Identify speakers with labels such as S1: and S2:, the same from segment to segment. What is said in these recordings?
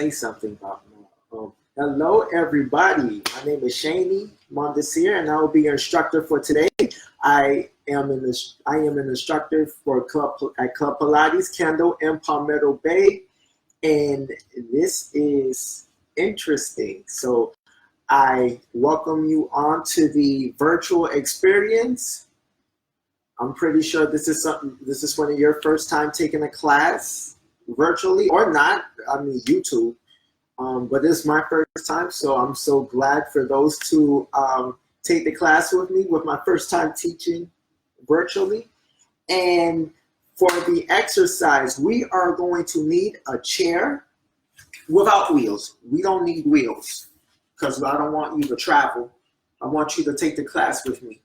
S1: say something about now. Hello, everybody. My name is Cheney Mondesir, and I will be your instructor for today. I am an instructor for Club Pilates, Kendall, and Palmetto Bay, and this is interesting. So I welcome you on to the virtual experience. I'm pretty sure this is one of your first time taking a class virtually or not. I mean YouTube, but it's my first time, so I'm so glad for those to take the class with me with my first time teaching virtually. And for the exercise, we are going to need a chair without wheels. We don't need wheels because I don't want you to travel. I want you to take the class with me.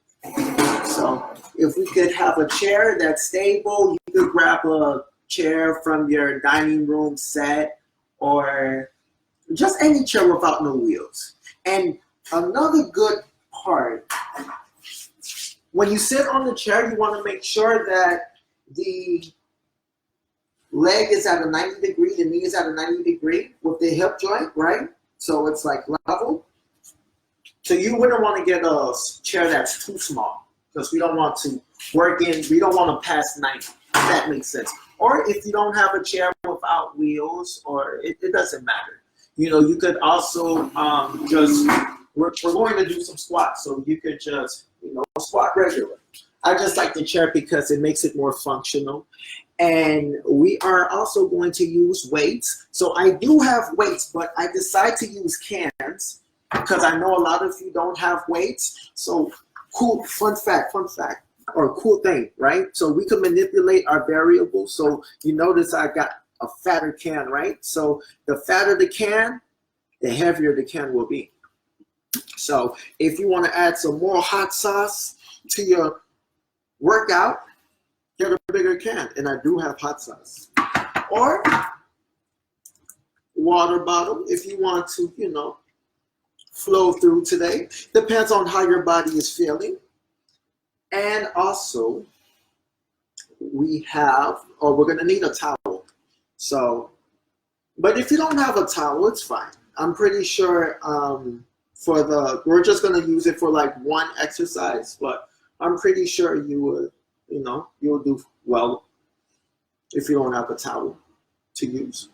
S1: So if we could have a chair that's stable, you could grab a chair from your dining room set or just any chair without no wheels. And another good part, when you sit on the chair, you want to make sure that the leg is at a 90 degree, the knee is at a 90 degree with the hip joint, right? So it's like level. So you wouldn't want to get a chair that's too small because we don't want to we don't want to pass 90, if that makes sense. Or if you don't have a chair without wheels, or it doesn't matter. You know, you could also we're going to do some squats, so you could just, squat regular. I just like the chair because it makes it more functional. And we are also going to use weights. So I do have weights, but I decide to use cans because I know a lot of you don't have weights. So cool, fun fact, or cool thing, right? So we can manipulate our variables. So you notice I got a fatter can, right? So the fatter the can, the heavier the can will be. So if you want to add some more hot sauce to your workout, get a bigger can. And I do have hot sauce. Or water bottle if you want to, flow through today. Depends on how your body is feeling. And also, we're going to need a towel. So, but if you don't have a towel, it's fine. I'm pretty sure we're just going to use it for like one exercise, but I'm pretty sure you would, you'll do well if you don't have a towel to use.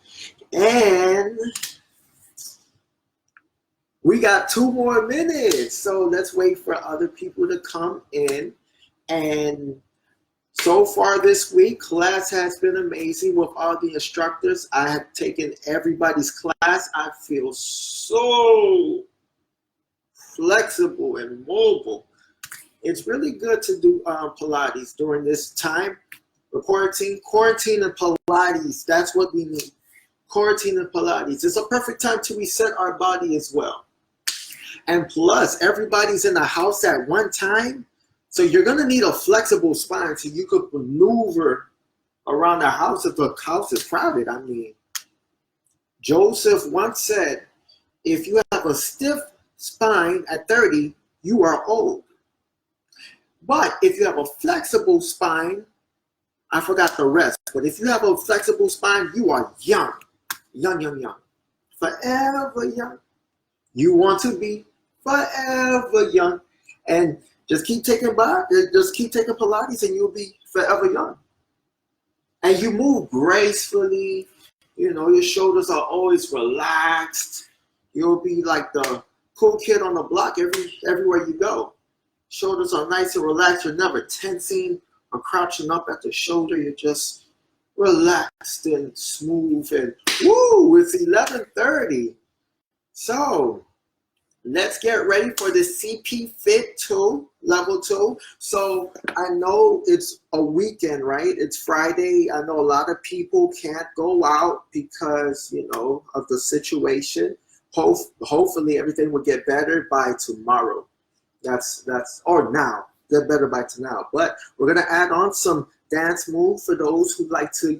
S1: And we got 2 more minutes, so let's wait for other people to come in. And so far this week, class has been amazing with all the instructors. I have taken everybody's class. I feel so flexible and mobile. It's really good to do Pilates during this time. The quarantine and Pilates, that's what we need. Quarantine and Pilates. It's a perfect time to reset our body as well. And plus, everybody's in the house at one time. So you're going to need a flexible spine so you could maneuver around the house if the house is crowded. I mean, Joseph once said, if you have a stiff spine at 30, you are old. But if you have a flexible spine, I forgot the rest, but if you have a flexible spine, you are young. Young. Forever young. You want to be forever young. And just keep taking Pilates and you'll be forever young. And you move gracefully. Your shoulders are always relaxed. You'll be like the cool kid on the block everywhere you go. Shoulders are nice and relaxed. You're never tensing or crouching up at the shoulder. You're just relaxed and smooth. And woo, it's 11:30. So let's get ready for the CP Fit 2, level 2. So I know it's a weekend, right? It's Friday. I know a lot of people can't go out because, of the situation. Hopefully everything will get better by tomorrow. Or now. Get better by now. But we're going to add on some dance moves for those who like to,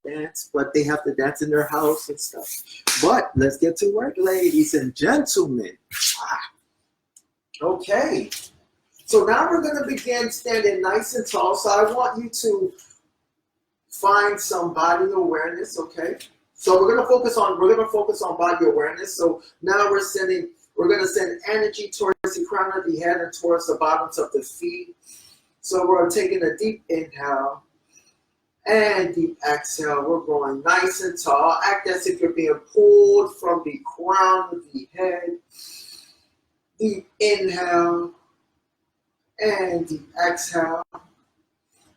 S1: dance, but they have to dance in their house and stuff. But let's get to work, ladies and gentlemen. Okay. So now we're going to begin standing nice and tall. So I want you to find some body awareness, okay? So we're gonna focus on body awareness. So now we're gonna send energy towards the crown of the head and towards the bottoms of the feet. So we're taking a deep inhale and deep exhale. We're going nice and tall. Act as if you're being pulled from the crown of the head. Deep inhale and deep exhale.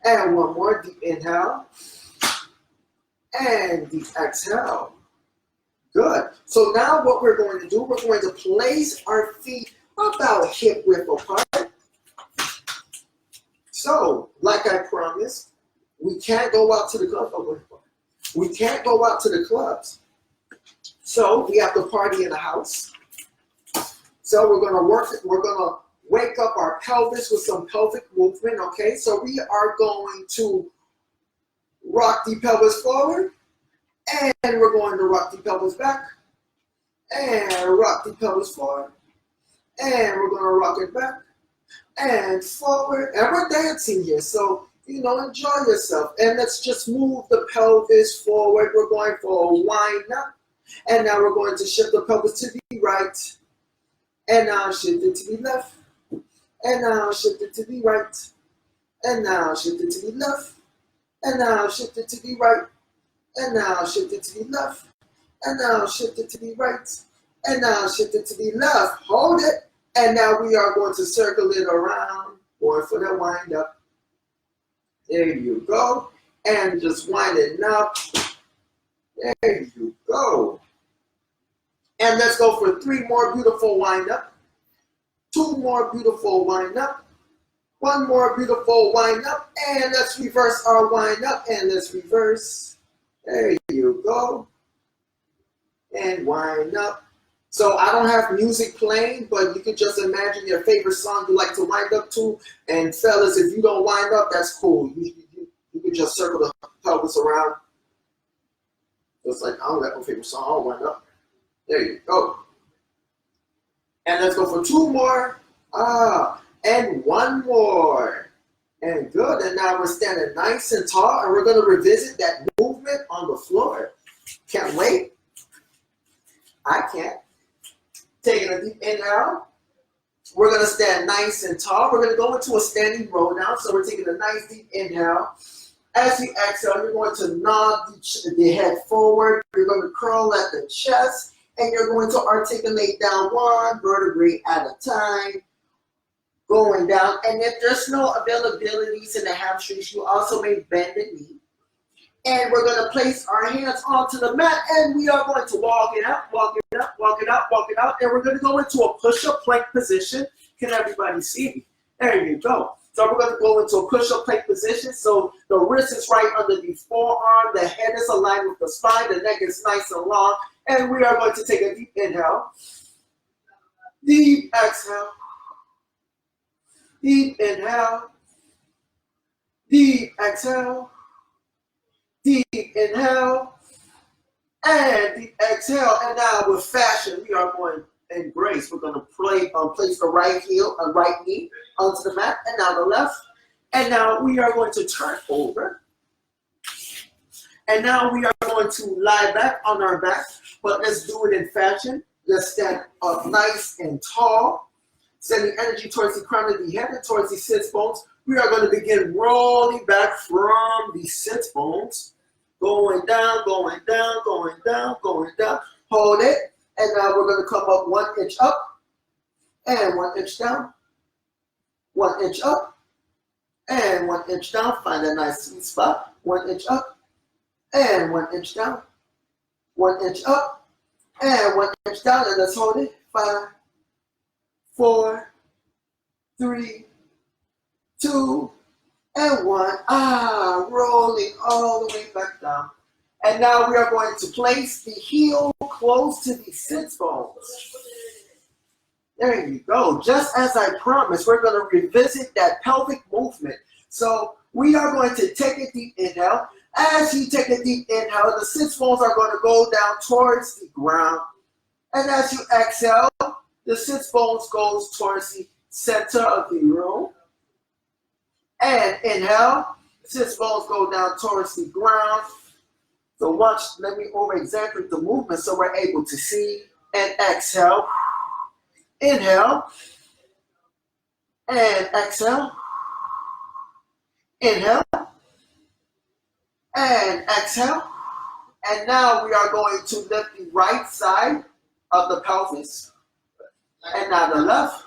S1: And one more deep inhale and deep exhale. Good. So now what we're going to do, we're going to place our feet about hip width apart. So, like I promised, we can't go out to the club. We can't go out to the clubs. So we have to party in the house. So we're gonna wake up our pelvis with some pelvic movement, okay? So we are going to rock the pelvis forward, and we're going to rock the pelvis back, and rock the pelvis forward, and we're gonna rock it back, and forward, and we're dancing here, so enjoy yourself. And let's just move the pelvis forward. We're going for a wind up, and now we're going to shift the pelvis to the right, and now shift it to the left, and now shift it to the right, and now shift it to the left, and now shift it to the right, and now shift it to the left, and now shift it to the right, and now shift it to the left. Hold it, and now we are going to circle it around, going for the wind up. There you go. And just wind it up. There you go. And let's go for 3 more beautiful wind up. 2 more beautiful wind up. 1 more beautiful wind up. And let's reverse our wind up. And let's reverse. There you go. And wind up. So I don't have music playing, but you can just imagine your favorite song you like to wind up to. And fellas, if you don't wind up, that's cool. You can just circle the pelvis around. Just like, I don't got no favorite song, I'll wind up. There you go. And let's go for 2 more. And 1 more. And good. And now we're standing nice and tall, and we're going to revisit that movement on the floor. Can't wait. I can't. Taking a deep inhale. We're going to stand nice and tall. We're going to go into a standing roll down. So we're taking a nice deep inhale. As you exhale, you're going to nod the head forward. You're going to curl at the chest. And you're going to articulate down 1 vertebrae at a time. Going down. And if there's no availabilities in the hamstrings, you also may bend the knee. And we're going to place our hands onto the mat, and we are going to walk it out, walk it up, walk it out, walk it out. And we're going to go into a push-up plank position. Can everybody see me? There you go. So we're going to go into a push-up plank position. So the wrist is right under the forearm. The head is aligned with the spine. The neck is nice and long. And we are going to take a deep inhale. Deep exhale. Deep inhale. Deep exhale. Deep inhale and deep exhale. And now with fashion, we are going in grace. We're going to place the right knee onto the mat, and now the left. And now we are going to turn over. And now we are going to lie back on our back, but let's do it in fashion. Let's stand up nice and tall, sending energy towards the crown of the head and towards the sits bones. We are going to begin rolling back from the sits bones. Going down, going down, going down, going down. Hold it. And now we're going to come up 1 inch up and 1 inch down. 1 inch up and 1 inch down. Find a nice sweet spot. 1 inch up and 1 inch down. 1 inch up and 1 inch down. And let's hold it. 5, 4, 3, 2, and 1. Rolling all the way back down. And now we are going to place the heel close to the sits bones. There you go. Just as I promised, we're going to revisit that pelvic movement. So we are going to take a deep inhale. As you take a deep inhale, the sits bones are going to go down towards the ground. And as you exhale, the sits bones goes towards the center of the room. And inhale, sits bones go down towards the ground. So watch, let me over-exaggerate the movement so we're able to see. And exhale. Inhale. And exhale. Inhale. And exhale. And now we are going to lift the right side of the pelvis. And now the left.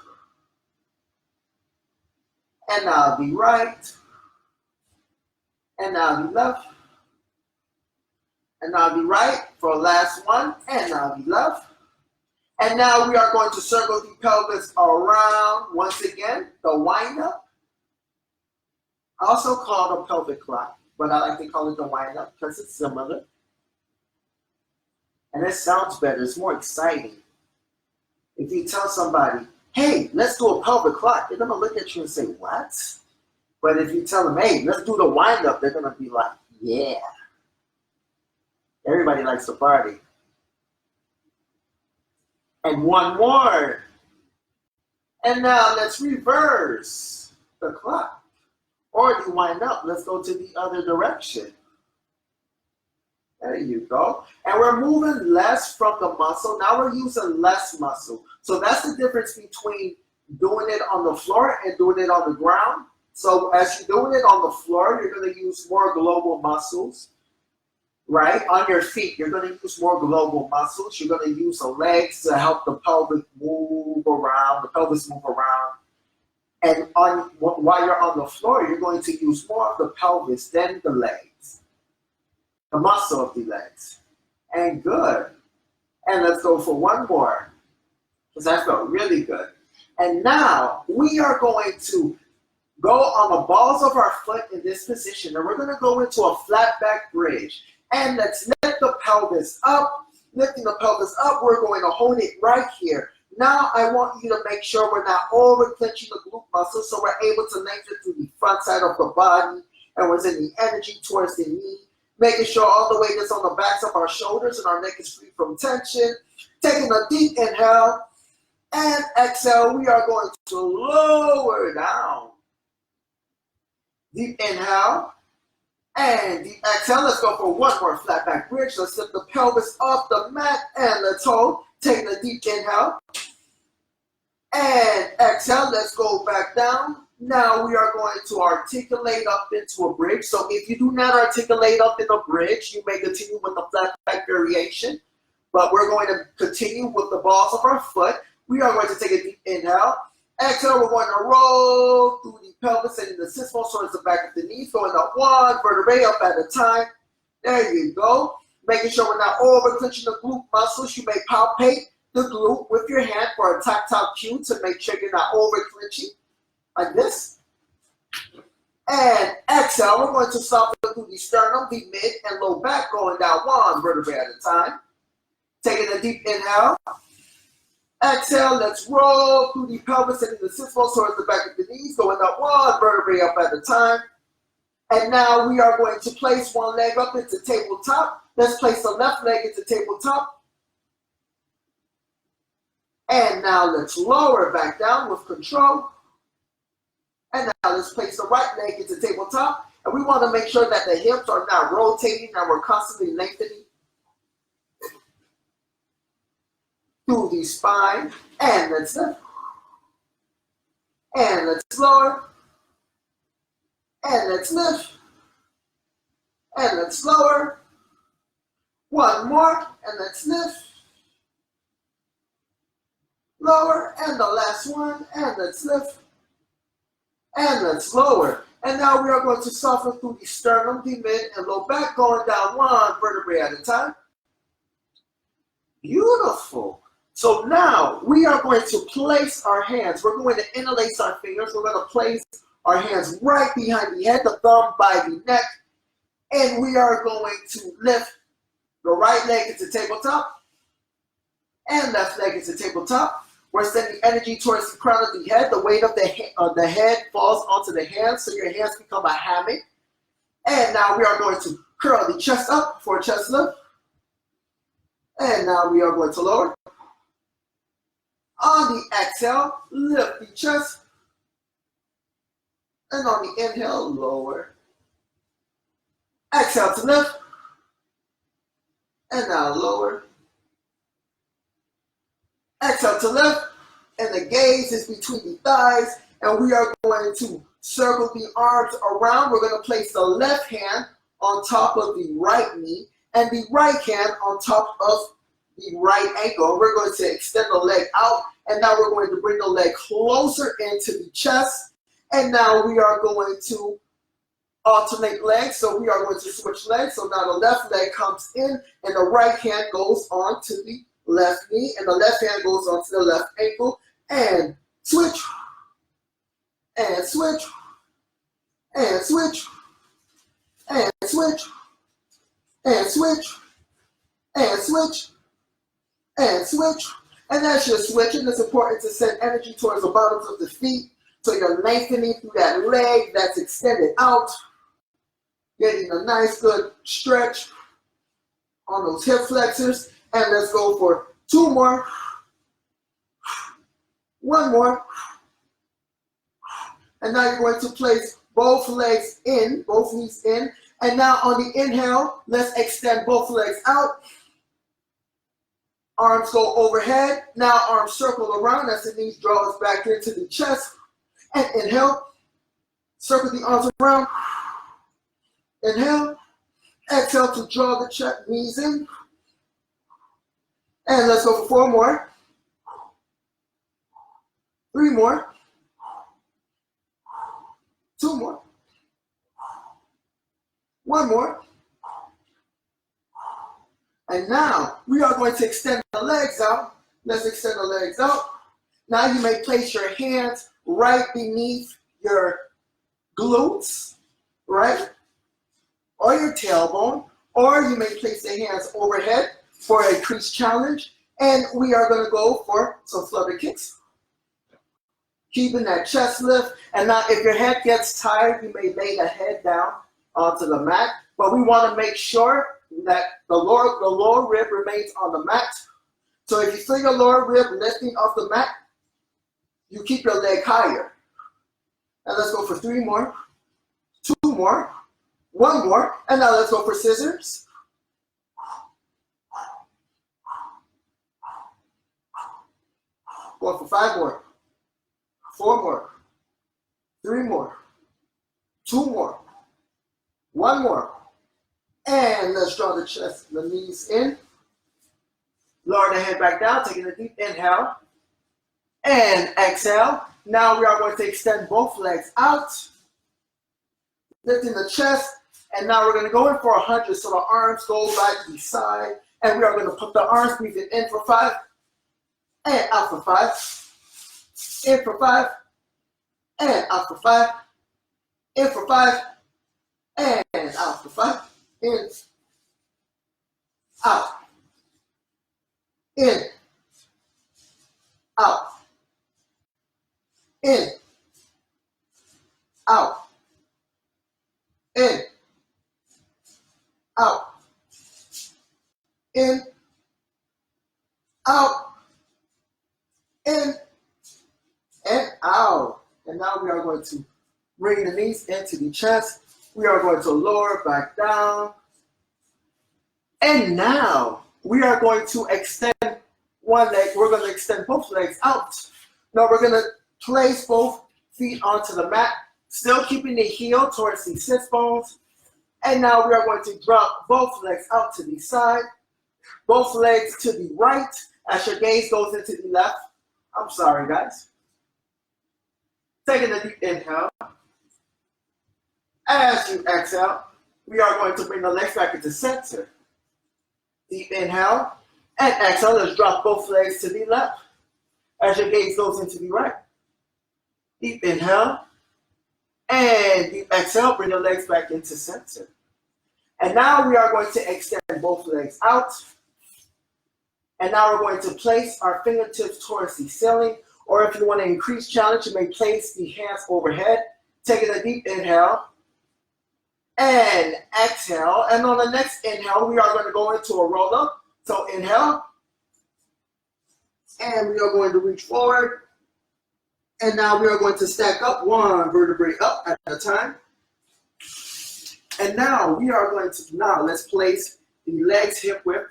S1: And now the right. And now the left. And now the right for last one. And now the left. And now we are going to circle the pelvis around once again. The wind up. Also called a pelvic clock, but I like to call it the wind up because it's similar. And it sounds better. It's more exciting. If you tell somebody, hey, let's do a pelvic clock, they're going to look at you and say, what? But if you tell them, hey, let's do the wind up, they're going to be like, yeah. Everybody likes to party. And one more. And now let's reverse the clock. Or the wind up, let's go to the other direction. There you go. And we're moving less from the muscle. Now we're using less muscle. So that's the difference between doing it on the floor and doing it on the ground. So as you're doing it on the floor, you're going to use more global muscles, right? On your feet, you're going to use more global muscles. You're going to use the legs to help the pelvis move around, the pelvis move around. And while you're on the floor, you're going to use more of the pelvis than the legs, the muscle of the legs. And good. And let's go for one more, because that felt really good. And now we are going to go on the balls of our foot in this position, and we're going to go into a flat back bridge. And let's lift the pelvis up. Lifting the pelvis up, we're going to hold it right here. Now I want you to make sure we're not over clenching the glute muscle, so we're able to lengthen through the front side of the body, and we're sending energy towards the knee, making sure all the weight is on the backs of our shoulders and our neck is free from tension. Taking a deep inhale and exhale, we are going to lower down. Deep inhale and deep exhale. Let's go for one more flat back bridge. Let's lift the pelvis off the mat and let's hold. Taking a deep inhale and exhale. Let's go back down. Now we are going to articulate up into a bridge. So if you do not articulate up in a bridge, you may continue with the flat back variation. But we're going to continue with the balls of our foot. We are going to take a deep inhale. Exhale, we're going to roll through the pelvis and the sits bones towards the back of the knees, going up one vertebrae up at a time. There you go. Making sure we're not over clenching the glute muscles. You may palpate the glute with your hand for a tactile cue to make sure you're not over clenching, like this. And exhale, we're going to soften through the sternum, the mid and low back, going down one vertebrae at a time. Taking a deep inhale. Exhale, let's roll through the pelvis and the sits bones towards the back of the knees, going up one vertebrae up at a time. And now we are going to place one leg up into tabletop. Let's place the left leg into tabletop. And now let's lower back down with control. And now let's place the right leg into tabletop. And we want to make sure that the hips are not rotating and we're constantly lengthening through the spine. And let's lift. And let's lower. And let's lift. And let's lower. One more. And let's lift. Lower. And the last one. And let's lift. And let's lower. And now we are going to soften through the sternum, the mid, and low back, going down one vertebrae at a time. Beautiful. So now we are going to place our hands. We're going to interlace our fingers. We're going to place our hands right behind the head, the thumb by the neck. And we are going to lift the right leg into tabletop and left leg into tabletop. We're sending energy towards the crown of the head. The weight of the head falls onto the hands, so your hands become a hammock. And now we are going to curl the chest up for a chest lift. And now we are going to lower. On the exhale, lift the chest. And on the inhale, lower. Exhale to lift. And now lower. Exhale to lift. And the gaze is between the thighs. And we are going to circle the arms around. We're going to place the left hand on top of the right knee and the right hand on top of the right ankle. We're going to extend the leg out. And now we're going to bring the leg closer into the chest. And now we are going to alternate legs. So we are going to switch legs. So now the left leg comes in and the right hand goes on to the left knee and the left hand goes onto the left ankle. And switch. And switch. And switch. And switch. And switch. And switch. And switch. And as you're switching, it's important to send energy towards the bottoms of the feet. So you're lengthening through that leg that's extended out. Getting a nice good stretch on those hip flexors. And let's go for 2 more. 1 more. And now you're going to place both legs in, both knees in. And now on the inhale, let's extend both legs out. Arms go overhead. Now arms circle around as the knees draw us back into the chest. And inhale. Circle the arms around. Inhale. Exhale to draw the knees in. And let's go for 4 more. 3 more. 2 more. 1 more. And now we are going to extend the legs out. Let's extend the legs out. Now you may place your hands right beneath your glutes, right? Or your tailbone. Or you may place the hands overhead for a crease challenge. And we are going to go for some flutter kicks. Keeping that chest lift. And now if your head gets tired, you may lay the head down onto the mat. But we want to make sure that the lower rib remains on the mat. So if you feel your lower rib lifting off the mat, you keep your leg higher. And let's go for 3 more, 2 more, 1 more. And now let's go for scissors. Going for 5 more, 4 more, 3 more, 2 more, 1 more. And let's draw the chest, the knees in. Lower the head back down, taking a deep inhale. And exhale. Now we are going to extend both legs out. Lifting the chest. And now we're going to go in for 100. So the arms go by the side. And we are going to put the arms, breathing in for 5. And out for 5. In for 5. And out for 5. In for 5. And out for 5. In, out, in, out, in, out, in, out, in, out, in, and out. And now we are going to bring the knees into the chest. We are going to lower back down. And now we are going to extend one leg. We're going to extend both legs out. Now we're going to place both feet onto the mat, still keeping the heel towards the sits bones. And now we are going to drop both legs out to the side, both legs to the right as your gaze goes into the left. I'm sorry, guys. Taking a deep inhale. As you exhale, we are going to bring the legs back into center. Deep inhale and exhale. Let's drop both legs to the left as your gaze goes into the right. Deep inhale and deep exhale. Bring the legs back into center. And now we are going to extend both legs out. And now we're going to place our fingertips towards the ceiling. Or if you want to increase challenge, you may place the hands overhead. Taking a deep inhale. And exhale. And on the next inhale, we are going to go into a roll up. So inhale. And we are going to reach forward. And now we are going to stack up one vertebrae up at a time. And now we are going to, let's place the legs hip width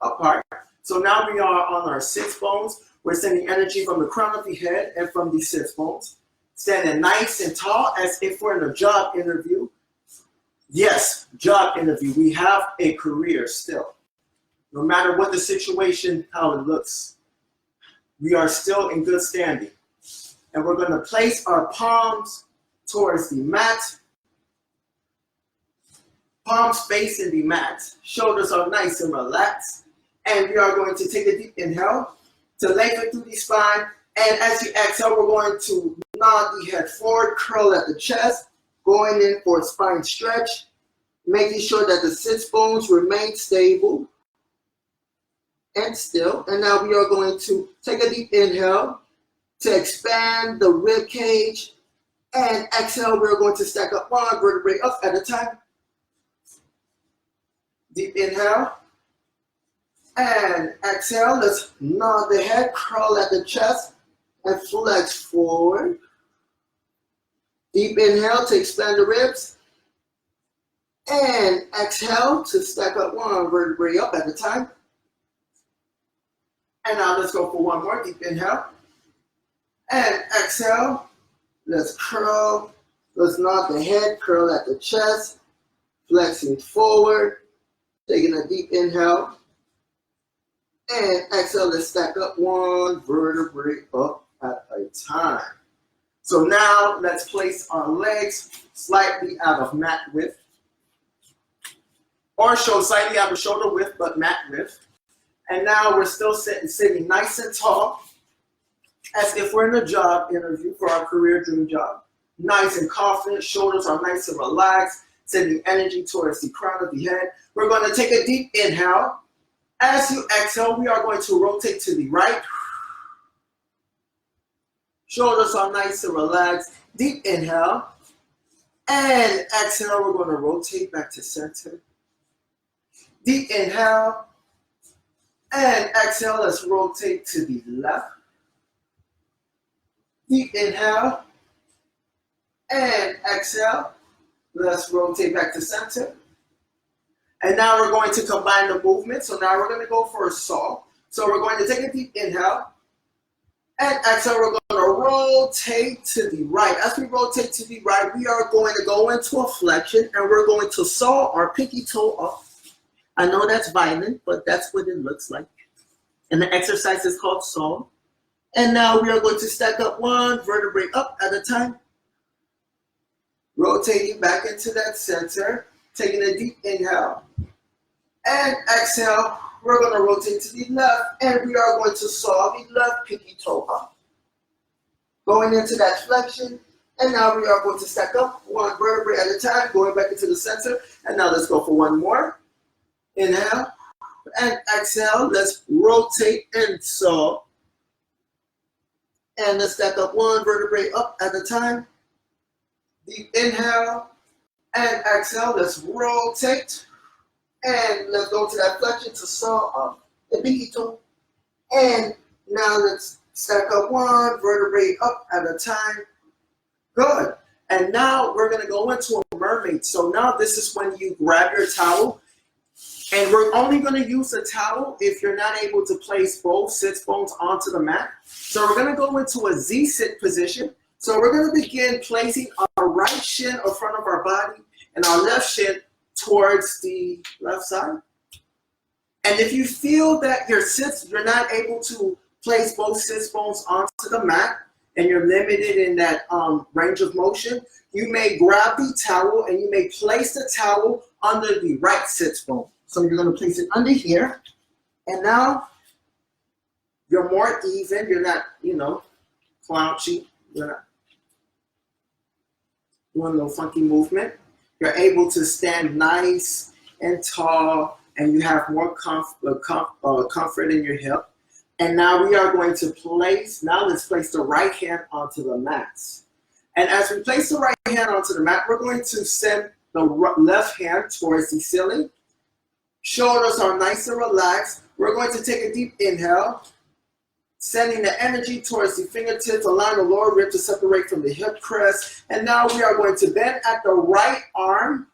S1: apart. So now we are on our sits bones. We're sending energy from the crown of the head and from the sits bones. Standing nice and tall as if we're in a job interview. Yes, job interview. We have a career still. No matter what the situation, how it looks, we are still in good standing. And we're going to place our palms towards the mat. Palms facing the mat. Shoulders are nice and relaxed. And we are going to take a deep inhale to lengthen through the spine. And as you exhale, we're going to nod the head forward, curl at the chest, going in for a spine stretch, making sure that the sits bones remain stable and still. And now we are going to take a deep inhale to expand the rib cage. And exhale, we're going to stack up one vertebrae up at a time. Deep inhale. And exhale, let's nod the head, curl at the chest, and flex forward. Deep inhale to expand the ribs. And exhale to stack up one vertebrae up at a time. And now let's go for one more. Deep inhale. And exhale. Let's curl. Let's nod the head, curl at the chest, flexing forward. Taking a deep inhale. And exhale, let's stack up one vertebrae up at a time. So now let's place our legs slightly out of mat width. Or slightly out of shoulder width, but mat width. And now we're still sitting nice and tall, as if we're in a job interview for our career dream job. Nice and confident, shoulders are nice and relaxed, sending energy towards the crown of the head. We're going to take a deep inhale. As you exhale, we are going to rotate to the right. Shoulders are nice and relaxed. Deep inhale. And exhale, we're going to rotate back to center. Deep inhale. And exhale, let's rotate to the left. Deep inhale. And exhale, let's rotate back to center. And now we're going to combine the movement. So now we're going to go for a saw. So we're going to take a deep inhale. And exhale, we're going to rotate to the right. As we rotate to the right, we are going to go into a flexion. And we're going to saw our pinky toe up. I know that's violent, but that's what it looks like. And the exercise is called saw. And now we are going to stack up one vertebrae up at a time. Rotating back into that center. Taking a deep inhale. And exhale, we're going to rotate to the left. And we are going to saw the left pinky toe up. Going into that flexion. And now we are going to stack up one vertebrae at a time. Going back into the center. And now let's go for one more. Inhale. And exhale. Let's rotate and saw. And let's stack up one vertebrae up at a time. Deep inhale. And exhale, let's rotate. And let's go to that flexion to saw up the pinky toe. And now let's stack up one vertebrae up at a time. Good. And now we're going to go into a mermaid. So now this is when you grab your towel. And we're only going to use a towel if you're not able to place both sits bones onto the mat. So we're going to go into a Z-sit position. So we're going to begin placing our right shin in front of our body and our left shin towards the left side. And if you feel that you're not able to place both sits bones onto the mat and you're limited in that range of motion, you may grab the towel and you may place the towel under the right sits bone. So you're going to place it under here. And now you're more even. You're not, clouchy. You're not doing no funky movement. You're able to stand nice and tall, and you have more comfort in your hip. And now we are going to let's place the right hand onto the mats. And as we place the right hand onto the mat, we're going to send the left hand towards the ceiling. Shoulders are nice and relaxed. We're going to take a deep inhale, sending the energy towards the fingertips, allowing the lower rib to separate from the hip crest. And now we are going to bend at the right arm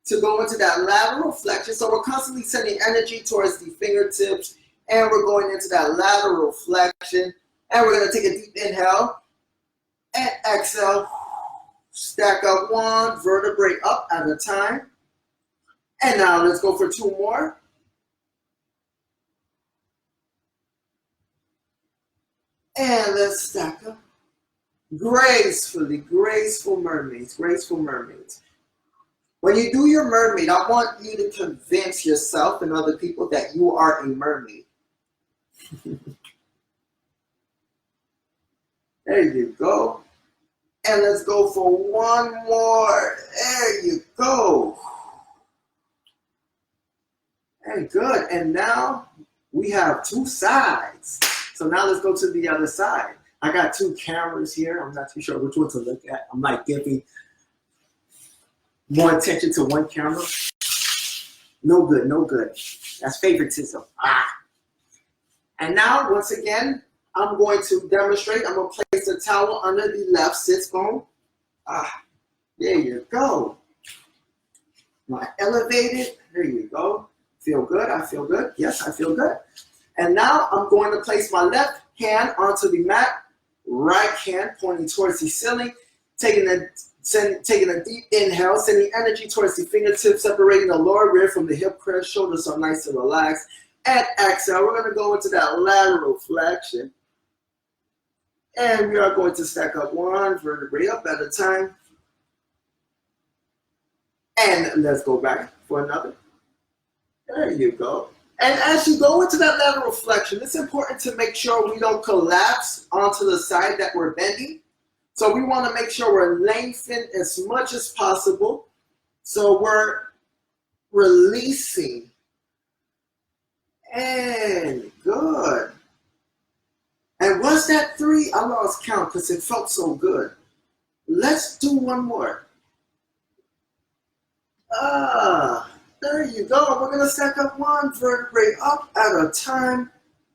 S1: to go into that lateral flexion. So we're constantly sending energy towards the fingertips, and we're going into that lateral flexion. And we're going to take a deep inhale and exhale. Stack up one vertebrae up at a time. And now let's go for two more. And let's stack up. Gracefully, graceful mermaids, graceful mermaids. When you do your mermaid, I want you to convince yourself and other people that you are a mermaid. There you go. And let's go for one more. There you go. Very good. And now we have two sides. So now let's go to the other side. I got two cameras here. I'm not too sure which one to look at. I'm like giving more attention to one camera. No good, no good. That's favoritism. And now, once again, I'm going to demonstrate. I'm going to place the towel under the left sits bone. There you go. Now elevate it. There you go. Feel good? I feel good. Yes, I feel good. And now I'm going to place my left hand onto the mat, right hand pointing towards the ceiling, taking a deep inhale, sending energy towards the fingertips, separating the lower rib from the hip crest, shoulders are nice and relaxed. And exhale, we're going to go into that lateral flexion. And we are going to stack up one vertebrae up at a time. And let's go back for another. There you go. And as you go into that lateral flexion, it's important to make sure we don't collapse onto the side that we're bending. So we want to make sure we're lengthened as much as possible. So we're releasing. And good. And was that 3? I lost count because it felt so good. Let's do one more. There you go. We're going to stack up one vertebrae up at a time.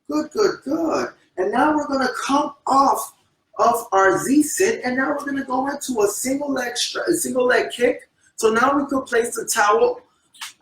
S1: Good, good, good. And now we're going to come off of our Z-sit, and now we're going to go into a single leg kick. So now we can place the towel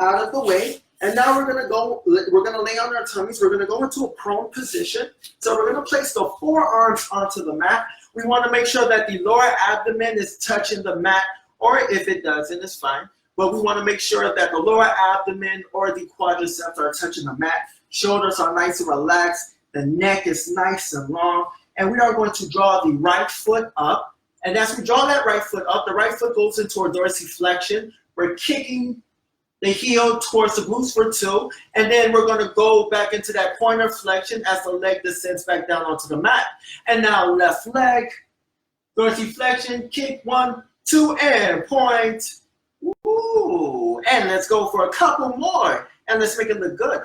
S1: out of the way. And now we're going to lay on our tummies. We're going to go into a prone position. So we're going to place the forearms onto the mat. We want to make sure that the lower abdomen is touching the mat, or if it doesn't, it's fine. But we want to make sure that the lower abdomen or the quadriceps are touching the mat. Shoulders are nice and relaxed. The neck is nice and long. And we are going to draw the right foot up. And as we draw that right foot up, the right foot goes into a dorsiflexion. We're kicking the heel towards the glutes for 2. And then we're going to go back into that pointer flexion as the leg descends back down onto the mat. And now left leg, dorsiflexion, kick 1, 2, and point. Ooh, and let's go for a couple more, and let's make it look good.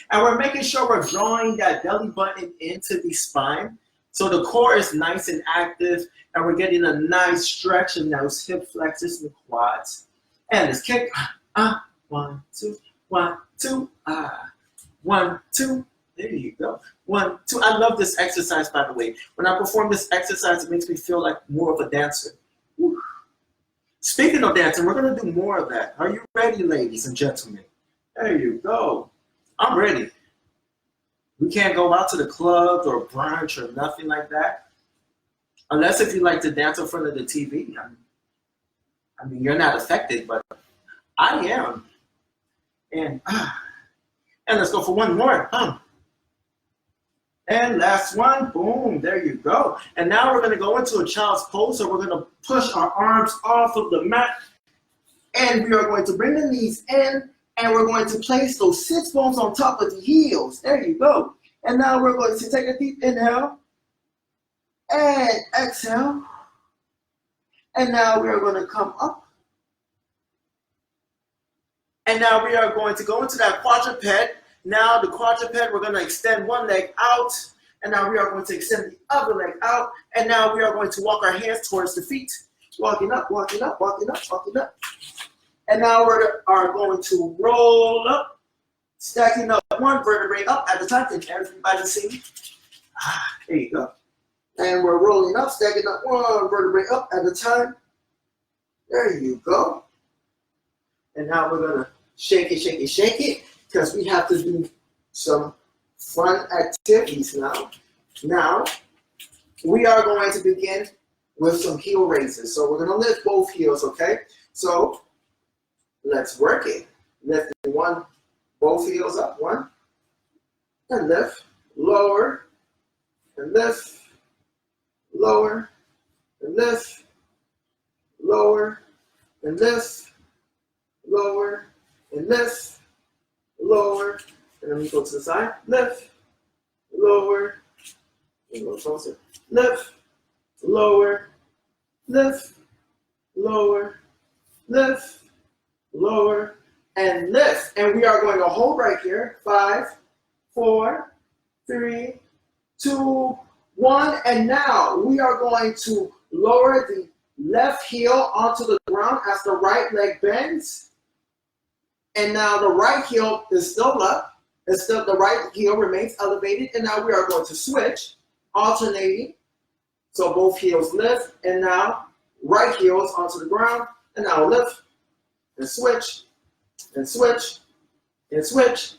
S1: And we're making sure we're drawing that belly button into the spine, so the core is nice and active, and we're getting a nice stretch in those hip flexors and quads. And let's kick. 1, 2, 1, 2, 1, 2. There you go. 1, 2. I love this exercise, by the way. When I perform this exercise, it makes me feel like more of a dancer. Woo. Speaking of dancing, we're going to do more of that. Are you ready, ladies and gentlemen? There you go. I'm ready. We can't go out to the clubs or brunch or nothing like that. Unless if you like to dance in front of the TV. I mean, you're not affected, but I am. And let's go for one more. And last one, boom, there you go. And now we're going to go into a child's pose. So we're going to push our arms off of the mat. And we are going to bring the knees in. And we're going to place those sits bones on top of the heels. There you go. And now we're going to take a deep inhale. And exhale. And now we are going to come up. And now we are going to go into that quadruped. Now the quadruped, we're going to extend one leg out, and now we are going to extend the other leg out, and now we are going to walk our hands towards the feet, walking up, walking up, walking up, walking up. And now we are going to roll up, stacking up one vertebrae up at a time. Can everybody see me? There you go. And we're rolling up, stacking up one vertebrae up at a time. There you go. And now we're gonna shake it, shake it, shake it, because we have to do some fun activities now. Now, we are going to begin with some heel raises. So we're gonna lift both heels, okay? So let's work it. Lift both heels up, one, and lift, lower, and lift, lower, and lift, lower, and lift, lower, and lift, lower, and then we go to the side, lift, lower, and go closer, lift, lower, lift, lower, lift, lower, and lift. And we are going to hold right here. 5, 4, 3, 2, 1. And now we are going to lower the left heel onto the ground as the right leg bends. And now the right heel is still up. The right heel remains elevated. And now we are going to switch, alternating. So both heels lift. And now right heel is onto the ground. And now lift and switch and switch and switch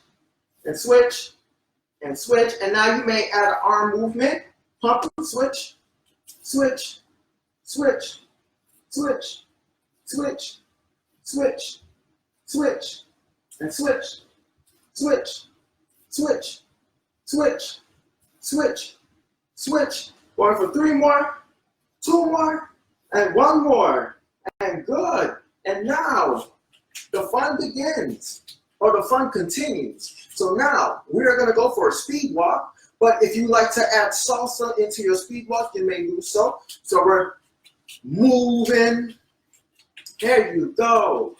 S1: and switch and switch. And now you may add an arm movement. Pump, switch, switch, switch, switch, switch, switch, switch, and switch, switch, switch, switch, switch, switch. Going for 3 more, 2 more, and 1 more. And good. And now the fun begins, or the fun continues. So now we are going to go for a speed walk. But if you like to add salsa into your speed walk, you may do so. So we're moving. There you go.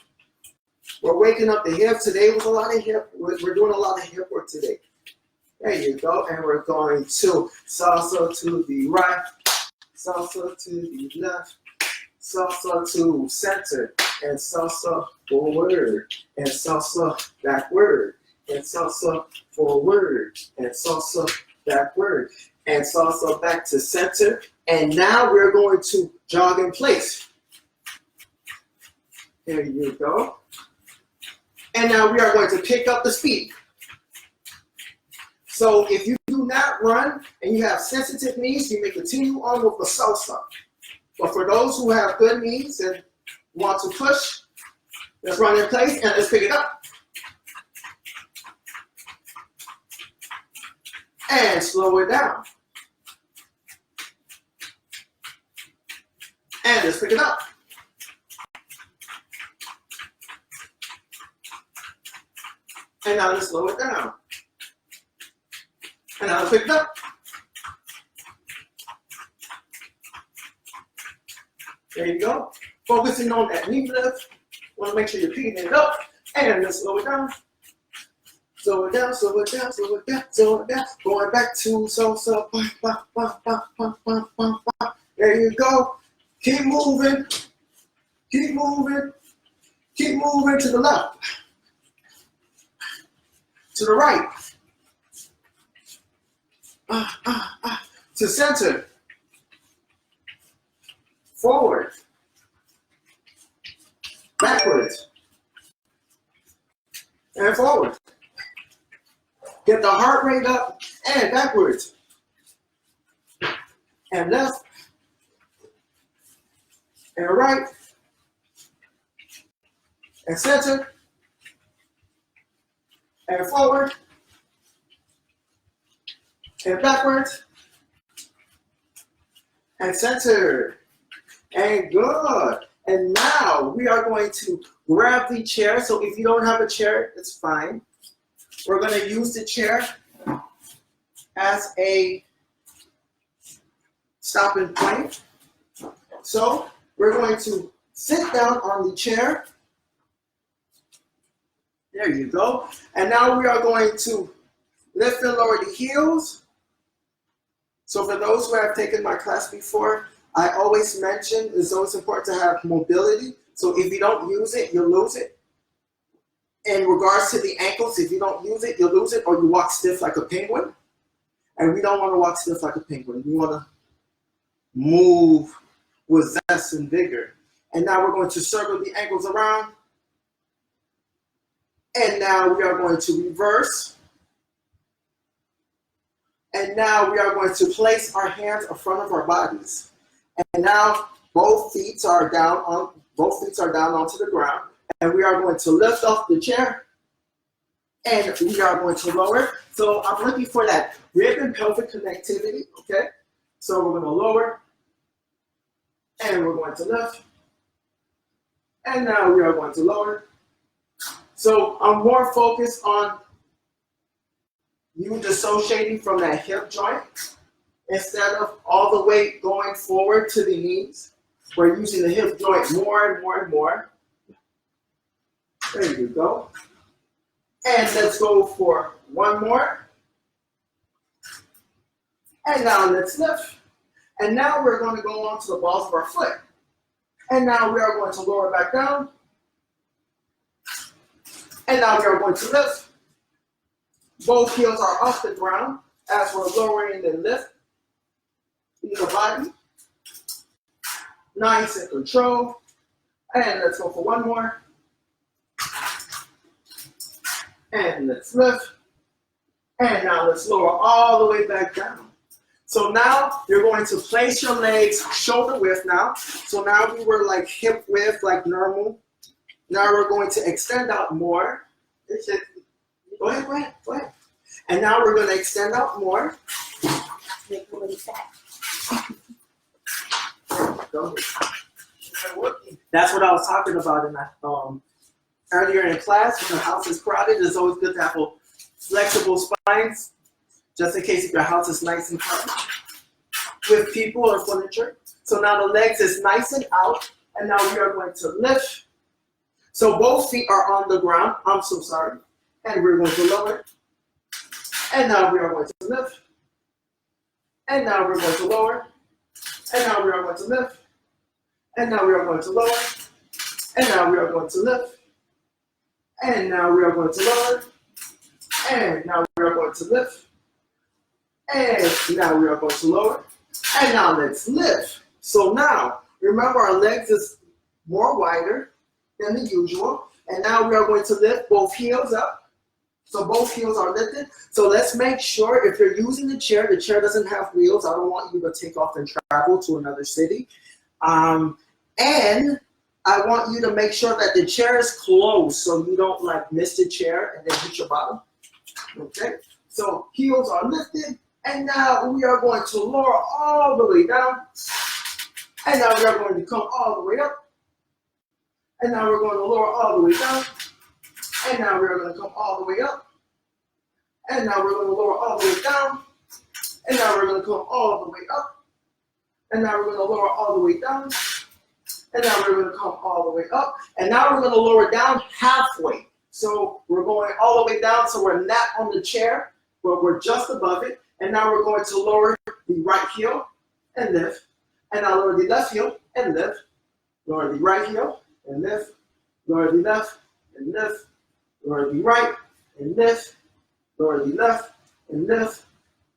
S1: We're waking up the hip. Today was a lot of hip. We're doing a lot of hip work today. There you go. And we're going to salsa to the right, salsa to the left, salsa to center, and salsa forward, and salsa backward, and salsa forward, and salsa backward, and salsa back to center. And now we're going to jog in place. There you go. And now we are going to pick up the speed. So if you do not run and you have sensitive knees, you may continue on with the salsa. But for those who have good knees and want to push, let's run in place and let's pick it up. And slow it down. And let's pick it up. And now let's slow it down. And now let's pick it up. There you go. Focusing on that knee lift. Want to make sure you're picking it up. And let's slow it down. Slow it down, slow it down, slow it down, slow it down. Going back to salsa. There you go. Keep moving. Keep moving. Keep moving to the left. To the right. To center. Forward. Backwards. And forward. Get the heart rate up and backwards. And left. And right. And center. And forward. And backwards. And center. And good. And now we are going to grab the chair. So if you don't have a chair, it's fine. We're going to use the chair as a stopping point. So we're going to sit down on the chair. There you go. And now we are going to lift and lower the heels. So for those who have taken my class before, I always mention it's always important to have mobility. So if you don't use it, you'll lose it. In regards to the ankles, if you don't use it, you'll lose it, or you walk stiff like a penguin. And we don't want to walk stiff like a penguin. We want to move with zest and vigor. And now we're going to circle the ankles around. And now we are going to reverse. And now we are going to place our hands in front of our bodies. And now both feet are down onto the ground. And we are going to lift off the chair. And we are going to lower. So I'm looking for that rib and pelvic connectivity. Okay. So we're going to lower. And we're going to lift. And now we are going to lower. So I'm more focused on you dissociating from that hip joint instead of all the weight going forward to the knees. We're using the hip joint more and more and more. There you go. And let's go for one more. And now let's lift. And now we're going to go on to the balls of our foot. And now we are going to lower back down. And now we are going to lift. Both heels are off the ground as we're lowering and lift the body. Nice and control. And let's go for one more. And let's lift. And now let's lower all the way back down. So now you're going to place your legs shoulder width now. So now we were like hip width, like normal. Now we're going to extend out more. Go ahead. And now we're going to extend out more.
S2: Make it really fat.
S1: That's what I was talking about in that, earlier in class. When the house is crowded, it's always good to have flexible spines, just in case if your house is nice and crowded with people or furniture. So now the legs is nice and out, and now we are going to lift. So both feet are on the ground. I'm so sorry. And we're going to lower. And now we are going to lift. And now we're going to lower. And now we are going to lift. And now we are going to lower. And now we are going to lift. And now we are going to lower. And now we are going to lift. And now we are going to lower. And now let's lift. So now, remember our legs is more wider than the usual. And now we are going to lift both heels up. So both heels are lifted. So let's make sure if you're using the chair doesn't have wheels. I don't want you to take off and travel to another city. And I want you to make sure that the chair is closed so you don't like miss the chair and then hit your bottom. Okay? So heels are lifted. And now we are going to lower all the way down. And now we are going to come all the way up. And now we're going to lower all the way down. And now we're going to come all the way up. And now we're going to lower all the way down. And now we're going to come all the way up. And now we're going to lower all the way down. And now we're going to come all the way up. And now we're going to lower down halfway. So we're going all the way down so we're not on the chair, but we're just above it. And now we're going to lower the right heel and lift. And now lower the left heel and lift. Lower the right heel and lift. Lower the left and lift. Lower the right and lift. Lower the left and lift.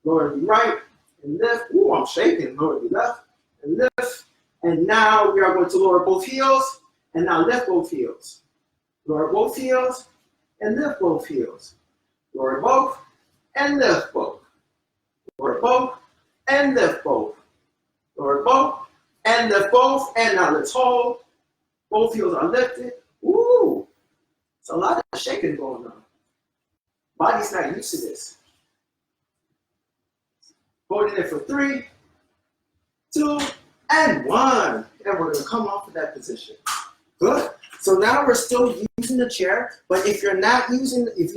S1: Lower the right and lift. Ooh, I'm shaking. Lower the left and lift. And now we are going to lower both heels and now lift both heels. Lower both heels and lift both heels. Lower both and lift both. Lower both and lift both. Lower both and lift both. And now let's hold. Both heels are lifted. Ooh, it's a lot of shaking going on. Body's not used to this. Holding it for 3, 2, and 1. And we're going to come off of that position. Good. So now we're still using the chair, but if you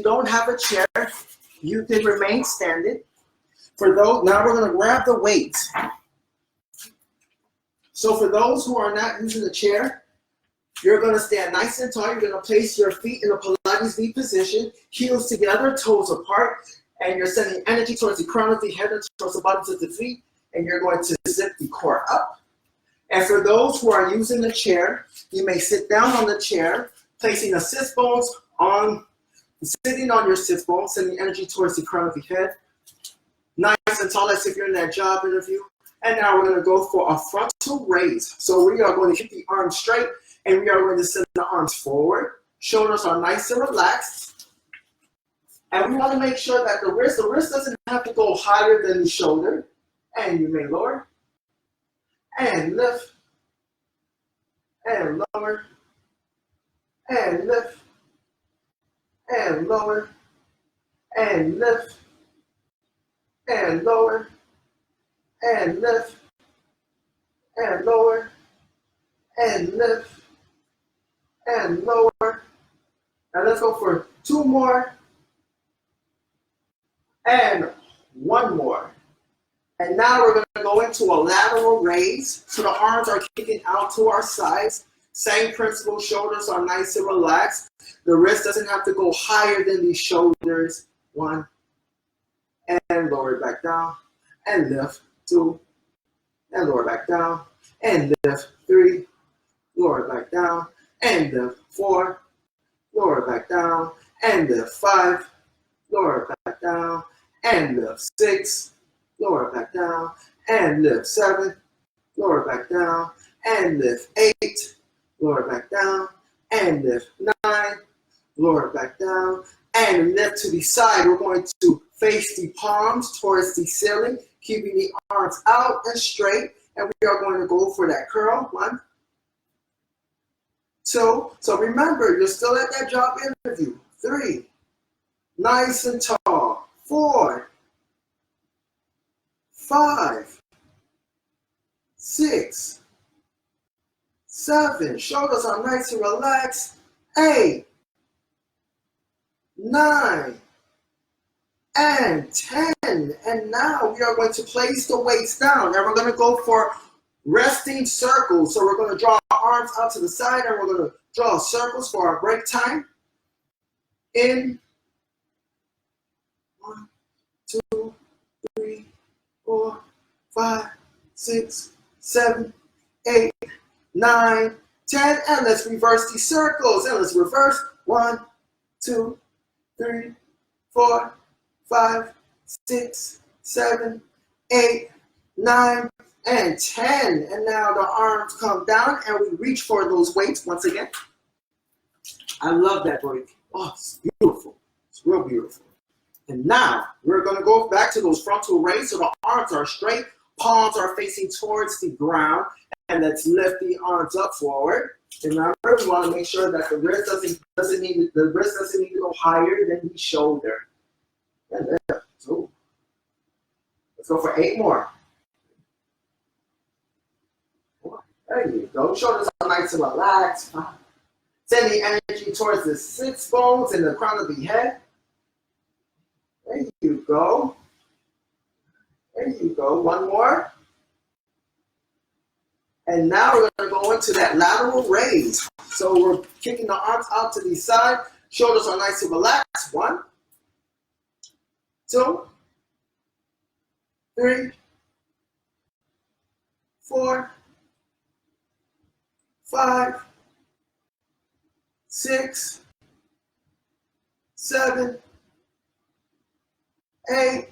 S1: don't have a chair, you can remain standing. For those, now we're going to grab the weights. So for those who are not using the chair, you're going to stand nice and tall. You're going to place your feet in a Pilates V position, heels together, toes apart, and you're sending energy towards the crown of the head and towards the bottoms of the feet, and you're going to zip the core up. And for those who are using the chair, you may sit down on the chair, placing the sit bones sitting on your sit bones, sending energy towards the crown of the head. Nice and tall as if you're in that job interview. And now we're going to go for a frontal raise. So we are going to keep the arms straight, and we are going to send the arms forward, Shoulders are nice and relaxed. And we want to make sure that the wrist doesn't have to go higher than the shoulder. And you may lower. And lift. And lower. And lift. And lower. And lift. And lower. And lift. And lower. And lift. And lower. And let's go for 2 more. And 1 more. And now we're going to go into a lateral raise. So the arms are kicking out to our sides. Same principle, shoulders are nice and relaxed. The wrist doesn't have to go higher than these shoulders. 1. And lower it back down. And lift. 2. And lower back down. And lift. 3. Lower it back down. And lift. 4. Lower it back down. And lift. 5. Lower it back down. And lift. 6. Lower it back down. And lift. 7. Lower it back down. And lift. 8. Lower it back down. And lift. 9. Lower it back down. And lift to the side. We're going to face the palms towards the ceiling, keeping the arms out and straight. And we are going to go for that curl. 1, 2. So remember, you're still at that job interview. 3. Nice and tall. 4. 5. 6. 7. Shoulders are nice and relaxed. 8. 9. And 10. And now we are going to place the weights down. And we're going to go for resting circles. So we're going to draw our arms out to the side and we're going to draw circles for our break time. In. 1, 2, 3, 4, 5, 6, 7, 8, 9, 10. And let's reverse these circles. And let's reverse. 1, 2, 3, 4, 5, 6, 7, 8, 9, and 10. And now the arms come down and we reach for those weights once again. I love that break. Oh, it's beautiful. It's real beautiful. And now we're going to go back to those frontal raise. So the arms are straight, palms are facing towards the ground. And let's lift the arms up forward. Remember, we want to make sure that the wrist doesn't need to go higher than the shoulder. And lift. So let's go for 8 more. There you go. Shoulders are nice and relaxed. Send the energy towards the sits bones and the crown of the head. There you go. There you go. 1 more. And now we're going to go into that lateral raise. So we're kicking the arms out to the side. Shoulders are nice and relaxed. 1, 2, 3, 4, 5, 6, 7, 8,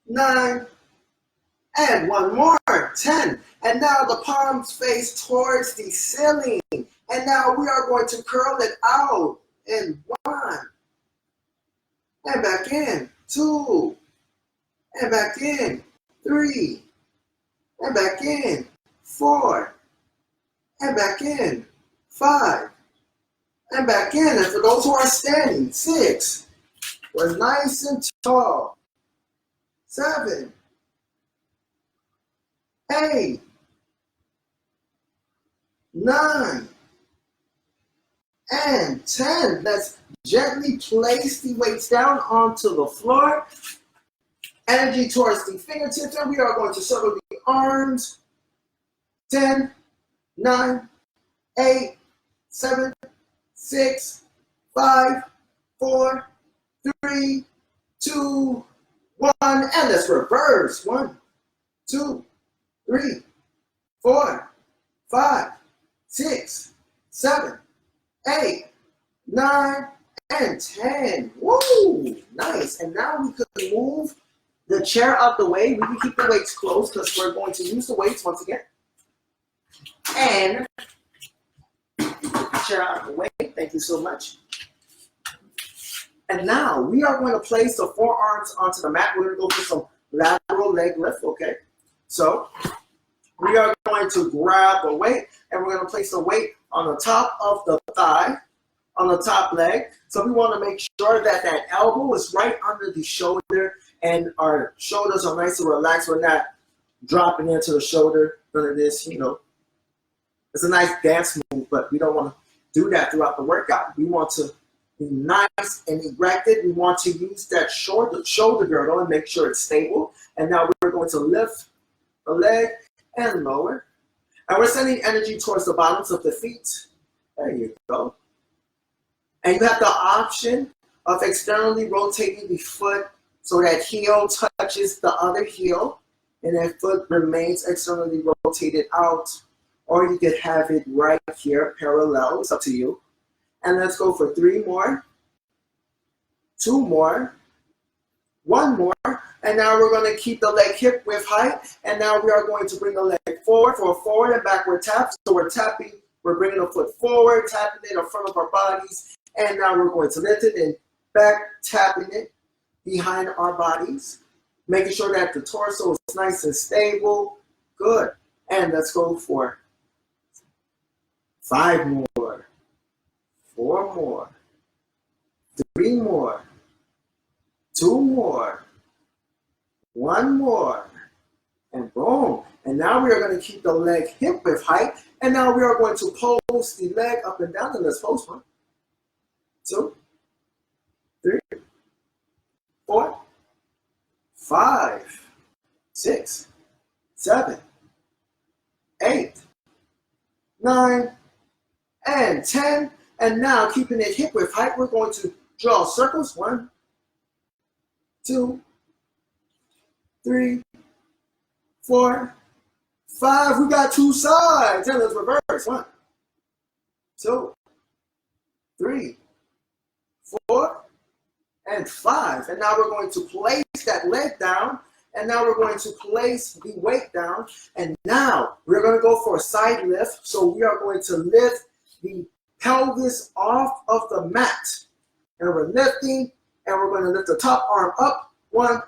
S1: 9, and 1 more, 10. And now the palms face towards the ceiling. And now we are going to curl it out in 1. And back in, 2. And back in, 3. And back in, 4. And back in, 5. And back in. And for those who are standing, 6. We're nice and tall. 7. 8. 9. And 10. Let's gently place the weights down onto the floor. Energy towards the fingertips. And we are going to circle the arms. 10, 9, 8, 7, 6, 5, 4, 3, 2, 1. And let's reverse. 1, 2, 3, 4, 5, 6, 7, 8, 9, and 10. Woo! Nice. And now we could move the chair out the way. We can keep the weights close because we're going to use the weights once again. And chair out of the way. Thank you so much. And now we are going to place the forearms onto the mat. We're going to go for some lateral leg lift, okay? So we are going to grab the weight and we're going to place the weight on the top of the thigh, on the top leg. So we want to make sure that that elbow is right under the shoulder and our shoulders are nice and relaxed. We're not dropping into the shoulder. None of this, you know. It's a nice dance move, but we don't want to do that throughout the workout. We want to be nice and erected. We want to use that shoulder girdle and make sure it's stable. And now we're going to lift the leg and lower. And we're sending energy towards the bottoms of the feet. There you go. And you have the option of externally rotating the foot so that heel touches the other heel and that foot remains externally rotated out. Or you could have it right here, parallel. It's up to you. And let's go for 3 more, 2 more, 1 more. And now we're going to keep the leg hip width height. And now we are going to bring the leg forward for a forward and backward tap. So we're tapping, we're bringing the foot forward, tapping it in front of our bodies. And now we're going to lift it and back, tapping it behind our bodies. Making sure that the torso is nice and stable. Good. And let's go for 5 more, 4 more, 3 more, 2 more, 1 more, and boom. And now we are going to keep the leg hip width height. And now we are going to pose the leg up and down. And let's pose 1, 2, 3, 4, 5, 6, 7, 8, 9, and 10. And now, keeping it hip width height, we're going to draw circles. 1, 2, 3, 4, 5. We got 2 sides. And let's reverse. 1, 2, 3, 4, and 5. And now we're going to place that leg down. And now we're going to place the weight down. And now we're going to go for a side lift. So we are going to lift the pelvis off of the mat. And we're lifting, and we're going to lift the top arm up. 1,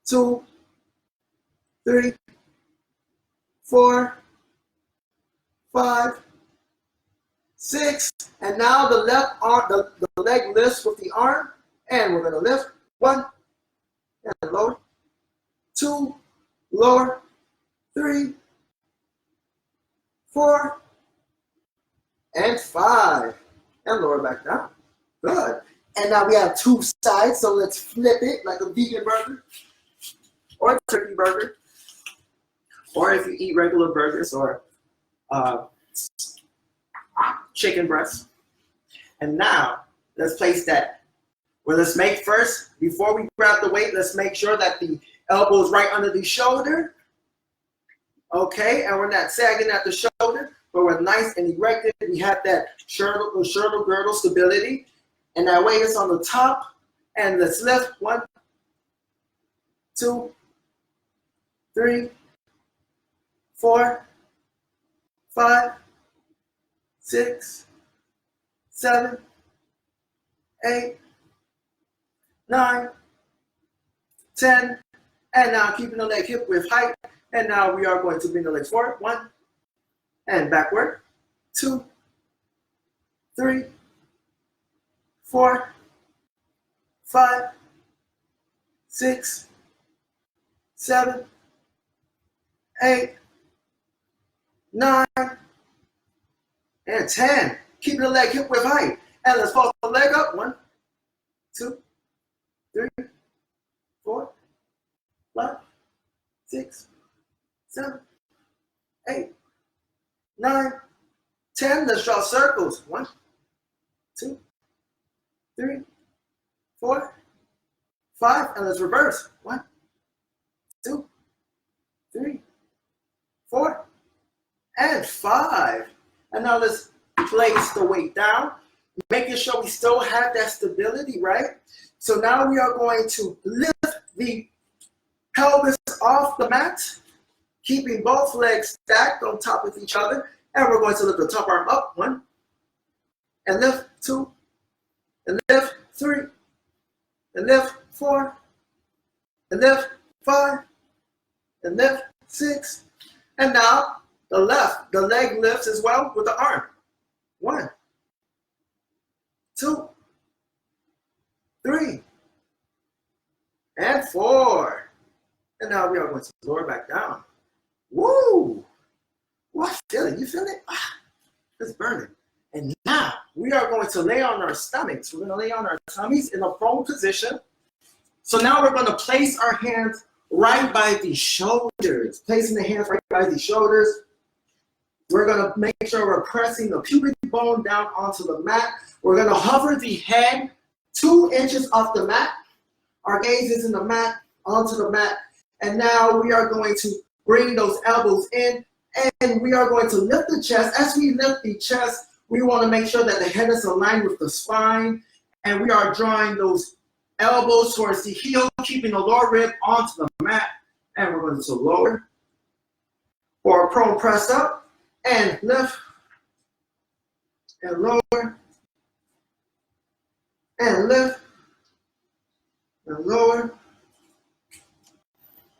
S1: 2, 3, 4, 5, 6. And now the left arm, the leg lifts with the arm. And we're going to lift. 1, and lower. 2, lower. 3, 4, and 5. And lower back down. Good. And now we have 2 sides, so let's flip it like a vegan burger or a turkey burger. Or if you eat regular burgers or chicken breast. And now let's place that. Well, let's make first, before we grab the weight, let's make sure that the elbow is right under the shoulder. Okay, and we're not sagging at the shoulder, but we're nice and erected. We have that shoulder girdle stability. And that weight is on the top. And let's lift. 1, 2, 3, 4, 5, 6, 7, 8, 9, 10. And now keeping the leg hip width height. And now we are going to bring the legs forward. 1, and backward. 2, 3, 4, 5, 6, 7, 8, 9, and 10. Keep the leg hip width height. And let's fold the leg up. 1, 2, 3, 4, 5, 6, 7, 8, 9, 10. Let's draw circles. 1, 2, 3, 4, 5. And let's reverse. 1, 2, 3, 4, and 5. And now let's place the weight down, making sure we still have that stability, right? So now we are going to lift the pelvis off the mat, keeping both legs stacked on top of each other. And we're going to lift the top arm up. 1, and lift 2, and lift 3, and lift 4, and lift 5, and lift 6. And now the leg lifts as well with the arm. 1, 2, 3, and 4. And now we are going to lower back down. Woo! Well, I feel it. You feel it? It's burning. And now we are going to lay on our stomachs. We're going to lay on our tummies in a prone position. So now we're going to place our hands right by the shoulders. Placing the hands right by the shoulders. We're going to make sure we're pressing the pubic bone down onto the mat. We're going to hover the head 2 inches off the mat. Our gaze is in the mat, onto the mat. And now we are going to bring those elbows in. And we are going to lift the chest. As we lift the chest, we want to make sure that the head is aligned with the spine. And we are drawing those elbows towards the heel, keeping the lower rib onto the mat. And we're going to lower. Or prone press up. And lift. And lower. And lift. And lower.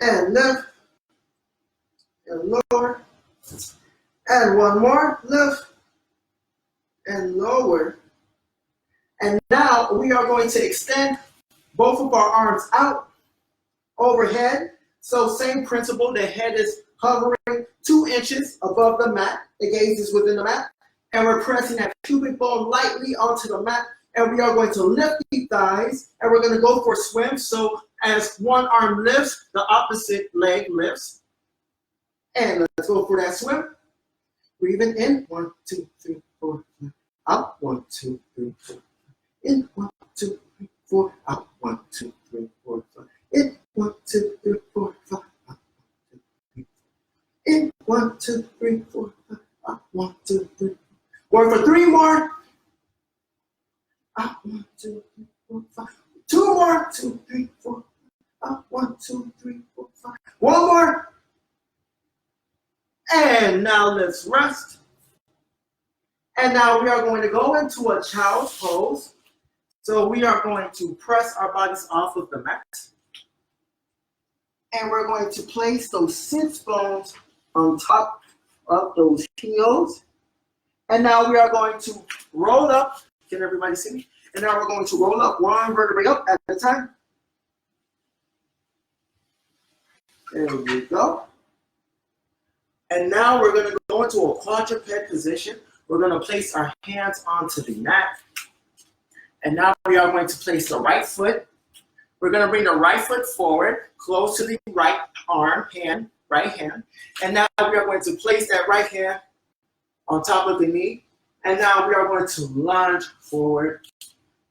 S1: And lift. And lower. And one more, lift and lower. And now we are going to extend both of our arms out overhead. So same principle, the head is hovering 2 inches above the mat. The gaze is within the mat. And we're pressing that pubic bone lightly onto the mat. And we are going to lift the thighs. And we're going to go for swim. So as one arm lifts, the opposite leg lifts. And let's go for that swim. Breathing in. 1, 2, 3, 4, 5. Out. 1, 2, 3, 4. In. 1, 2, 3, 4. Out. 1, 2, 3, 4, 5. In. 1, 2, 3, 4, 5. Out. 1, 2, 3, 4. In. 1, 2, 3, 4, 5. Out. 1, 2, 3. Going for 3 more. Out. 1, 2, 3, 4, 5. 2 more. 2, 3, 4. Out. 1, 2, 3, 4, 5. 1 more. And now let's rest. And now we are going to go into a child's pose. So we are going to press our bodies off of the mat. And we're going to place those sit bones on top of those heels. And now we are going to roll up. Can everybody see me? And now we're going to roll up 1 vertebrae up at a time. There we go. And now we're going to go into a quadruped position. We're going to place our hands onto the mat. And now we are going to place the right foot. We're going to bring the right foot forward, close to the right arm, hand, right hand. And now we are going to place that right hand on top of the knee. And now we are going to lunge forward,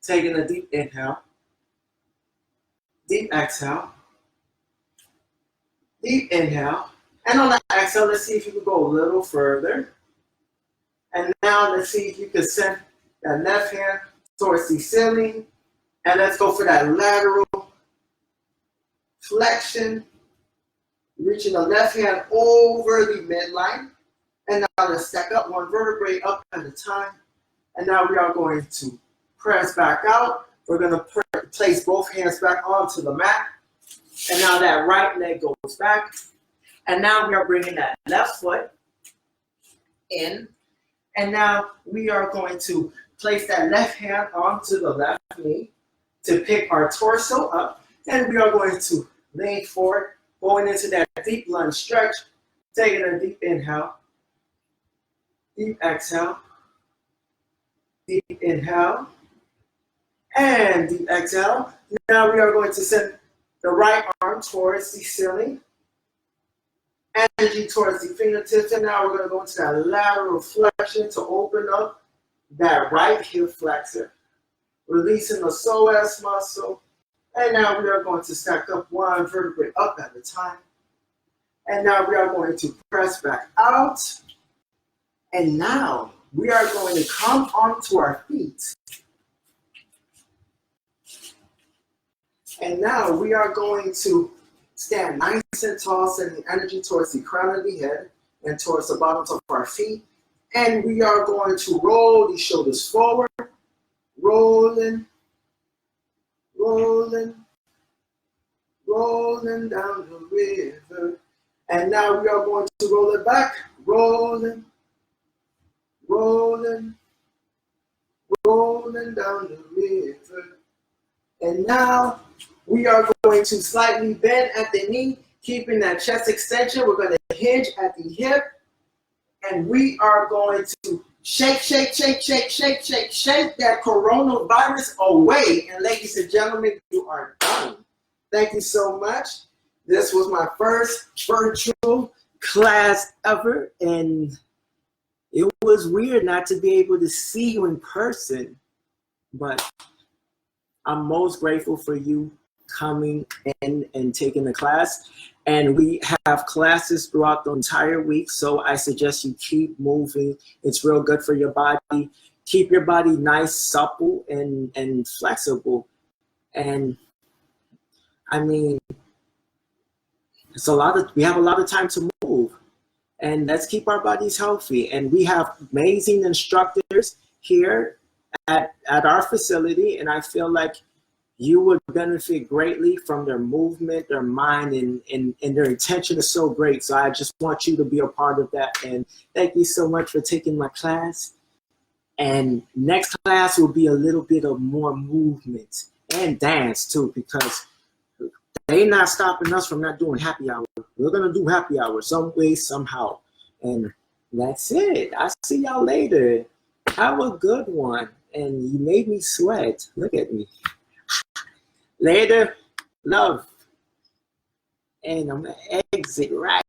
S1: taking a deep inhale, deep exhale, deep inhale. And on that exhale, let's see if you can go a little further. And now let's see if you can send that left hand towards the ceiling. And let's go for that lateral flexion, reaching the left hand over the midline. And now let's stack up 1 vertebrae up at a time. And now we are going to press back out. We're going to place both hands back onto the mat. And now that right leg goes back. And now we are bringing that left foot in. And now we are going to place that left hand onto the left knee to pick our torso up. And we are going to lean forward, going into that deep lunge stretch, taking a deep inhale, deep exhale, deep inhale, and deep exhale. Now we are going to send the right arm towards the ceiling. Energy towards the fingertips, and now we're going to go into that lateral flexion to open up that right hip flexor, releasing the psoas muscle. And now we are going to stack up 1 vertebrae up at a time. And now we are going to press back out. And now we are going to come onto our feet. And now we are going to stand nice and tall, sending energy towards the crown of the head and towards the bottoms of our feet. And we are going to roll these shoulders forward, rolling, rolling, rolling down the river. And now we are going to roll it back, rolling, rolling, rolling down the river. And now we are going to slightly bend at the knee, keeping that chest extension. We're going to hinge at the hip. And we are going to shake, shake, shake, shake, shake, shake, shake that coronavirus away. And ladies and gentlemen, you are done. Thank you so much. This was my first virtual class ever. And it was weird not to be able to see you in person. But I'm most grateful for you coming in and taking the class. And we have classes throughout the entire week, so I suggest you keep moving. It's real good for your body. Keep your body nice, supple, and flexible. And I mean, we have a lot of time to move. And let's keep our bodies healthy. And we have amazing instructors here at our facility, and I feel like you would benefit greatly from their movement, their mind, and their intention is so great. So I just want you to be a part of that. And thank you so much for taking my class. And next class will be a little bit of more movement and dance too, because they're not stopping us from not doing happy hour. We're going to do happy hour some way, somehow. And that's it. I'll see y'all later. Have a good one. And you made me sweat. Look at me. Later, love. And I'm going to exit right